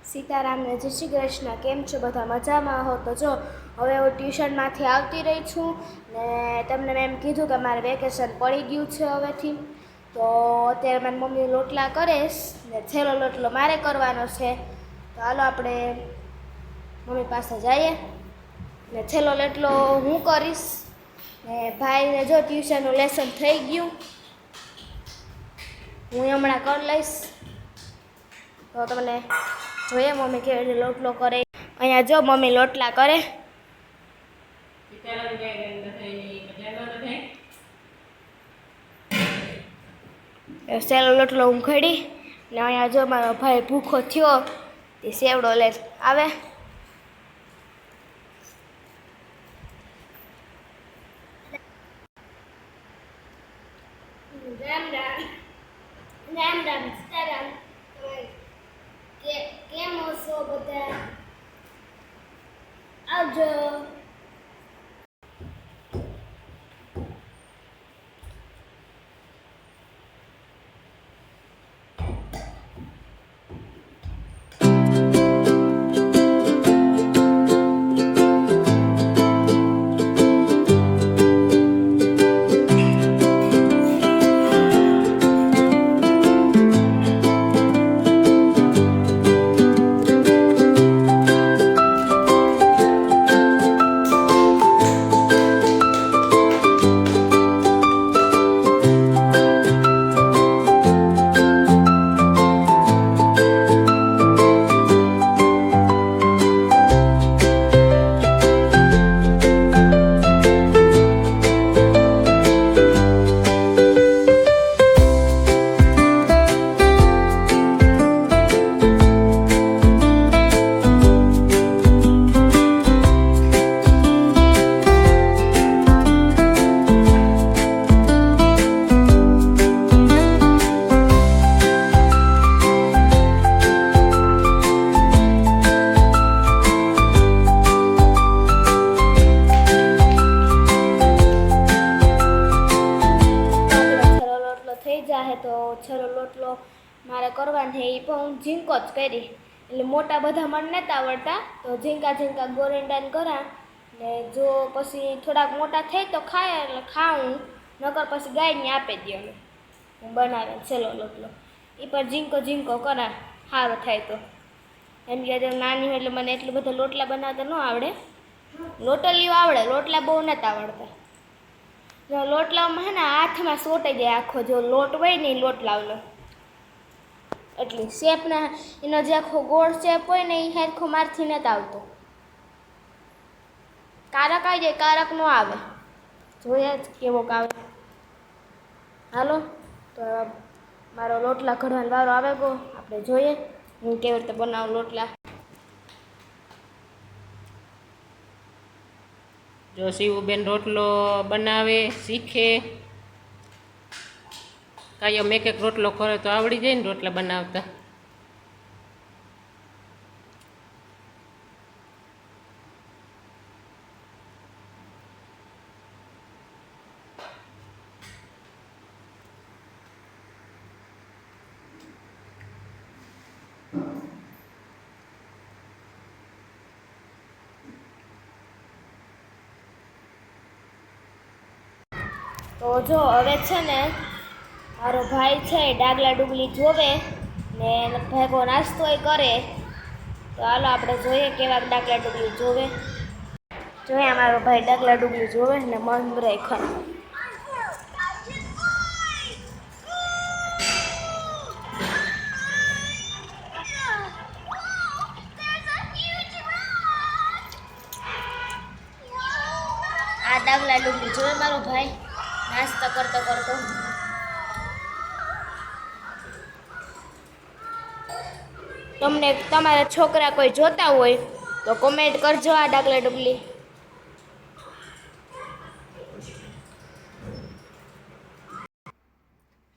સીતારામને જય શ્રી કૃષ્ણ. કેમ છો બધા? મજામાં હો? તો જો હવે હું ટ્યુશનમાંથી આવતી રહી છું ને તમને મેં એમ કીધું કે મારે વેકેશન પડી ગયું છે હવેથી. તો અત્યારે મારી મમ્મી લોટલા કરેશ ને છેલ્લો લોટલો મારે કરવાનો છે. તો હાલો આપણે મમ્મી પાસે જઈએ ને છેલ્લો લોટલો હું કરીશ ને ભાઈને જો ટ્યુશનનું લેસન થઈ ગયું, હું હમણાં કરી લઈશ. તો તમને જોઈએ મમ્મી કેવી રીતે લોટલો કરે. અહીંયા જો મમ્મી લોટલા કરે. સેલો લોટલો હું ઘડી ને અહીંયા જો મારો ભાઈ ભૂખો થયો એ સેવડો લે આવે. રામ રામ રામ રામ સીતારામ. કેમ છો બધા? આવજો. તો છેલ્લો લોટલો મારે કરવાનો એ પણ હું ઝીંકો જ કરી, એટલે મોટા બધા મને નહોતા આવડતા તો ઝીંકા ઝીંકા ગોરેંડાને કરા ને જો પછી થોડાક મોટા થાય તો ખાય એટલે ખાઉં, નકર પછી ગાયને આપી દે. અમે હું બનાવે છેલ્લો લોટલો એ પણ ઝીંકો ઝીંકો કરા સારો થાય તો. એમ કે નાની હોય એટલે મને એટલું બધા લોટલા બનાવતા ન આવડે. લોટલીઓ આવડે, લોટલા બહુ નહોતા આવડતા. લોટલામાં હે ને હાથમાં સોટાઈ જાય આખો, જો લોટ હોય ને એ લોટલાવનો એટલી શેપને એનો જે આખો ગોળ શેપ હોય ને એ સરખો મારથી નથી આવતો. કારક આવી જાય, કારક ન આવે. જોઈએ જ કેવોક આવે. હાલો તો મારો લોટલા ઘડવાનો વારો આવે ગયો, આપણે જોઈએ હું કેવી રીતે બનાવું લોટલા. જો શિવુબેન રોટલો બનાવે શીખે, કાયમ એક એક રોટલો કરે તો આવડી જાય ને રોટલા બનાવતા. તો જો હવે છે ને મારો ભાઈ છે ડાગલા ડુગલી જોવે ને ભેગો નાસ્તોય કરે. તો હાલો આપણે જોઈએ કેવા ડાગલા ડુગલી જોવે. જોઈએ મારો ભાઈ ડાગલા ડુગલી જોવે ને મન રહે ખરા. આ ડાગલા ડુગલી જોવે મારો ભાઈ નાસ્તો કરતો કરતો. તમને તમારા છોકરા કોઈ જોતા હોય તો કોમેન્ટ કરજો આ ડાગલા ડુગલી.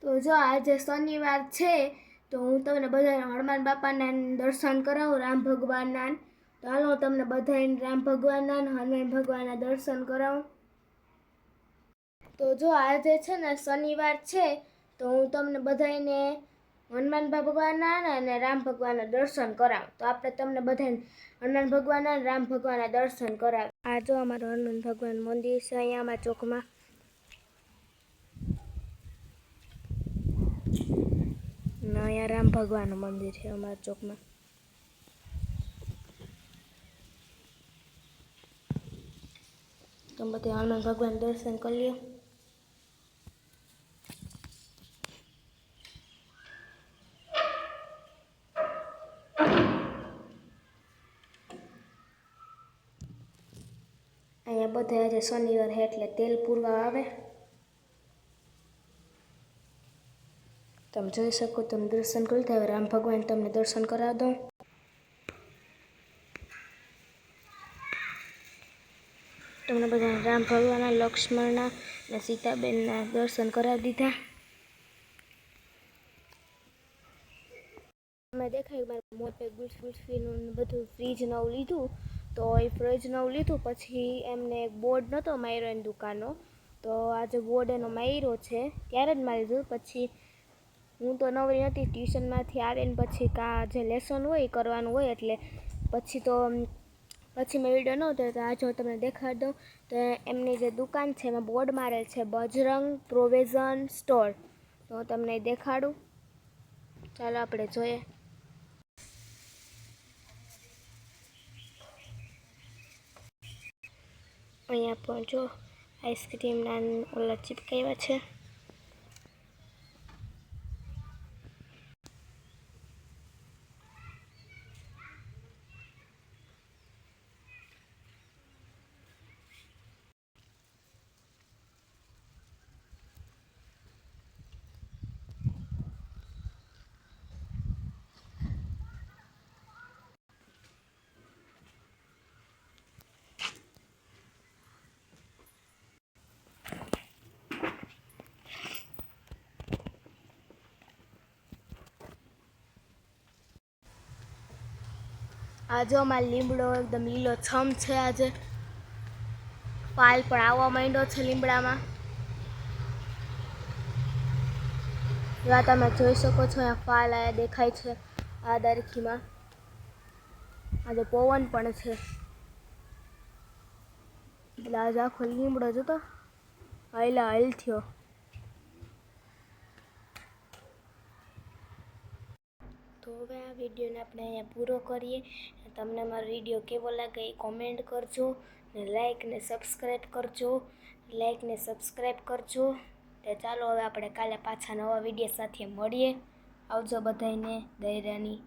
તો જો આજે શનિવાર છે તો હું તમને બધા હનુમાન બાપાના દર્શન કરાવું, રામ ભગવાનના. તો હાલો હું તમને બધાને રામ ભગવાનના હનુમાન ભગવાનના દર્શન કરાવું. તો જો આજે છે ને શનિવાર છે તો હું તમને બધાને હનુમાન ભગવાનના અને રામ ભગવાનના દર્શન કરાવ. તો આપણે તમને બધાને હનુમાન ભગવાનના અને રામ ભગવાનના દર્શન કરાવ. આ જો અમારું હનુમાન ભગવાન મંદિર છે અહીંયા અમારા ચોકમાં. ને અહીંયા રામ ભગવાનનું મંદિર છે અમારા ચોકમાં. તમે બધા હનુમાન ભગવાન દર્શન કરી લ્યો. અહીંયા બધા આજે શનિવાર છે એટલે તેલ પૂરવા આવે. તમે જોઈ શકો, તમે દર્શન કરી દો. હવે રામ ભગવાન તમને દર્શન કરાવી દઉં. તમને બધા રામ ભગવાનના, લક્ષ્મણના અને સીતાબેનના દર્શન કરાવી દીધા. અમે દેખાય મારું મોટે ગુલ્ફીનું બધું ફ્રીજ નવું લીધું. તો એ ફ્રીજ નવું લીધું પછી એમને એક બોર્ડ નહોતો માર્યો એની દુકાનનો. તો આજે બોર્ડ એનો માર્યો છે, ત્યારે જ મારી દીધું. પછી હું તો નવરી હતી, ટ્યુશનમાંથી આવીને પછી જે લેસન હોય એ કરવાનું હોય એટલે પછી મેં વિડીયો ન ઉતાર્યો. તો આજે હું તમને દેખાડી દઉં. તો એમની જે દુકાન છે એમાં બોર્ડ મારેલ છે બજરંગ પ્રોવિઝન સ્ટોર. તો હું તમને દેખાડું, ચાલો આપણે જોઈએ. અહીંયા પણ જો આઈસ્ક્રીમના ઓલા ચીપકાવ્યા છે. આ જો અમારો લીમડો એકદમ લીલો છમ છે. આજે ફાલ પણ આવવા માંડ્યો છે લીમડામાં. આ તમે જોઈ શકો છો, અહીંયા ફાલ આયા દેખાય છે આ દારખીમાં. આજે પવન પણ છે એટલે આજે આખો લીમડો જતો હૈલા હૈલ થયો. તો હવે આ વિડીયોને આપણે અહીંયા પૂરો કરીએ. તમને મારો વિડીયો કેવો લાગે એ કોમેન્ટ કરજો ને લાઈક ને સબસ્ક્રાઈબ કરજો. તો ચાલો હવે આપણે કાલે પાછા નવા વિડીયો સાથે મળીએ. આવજો બધાને. દૈરાની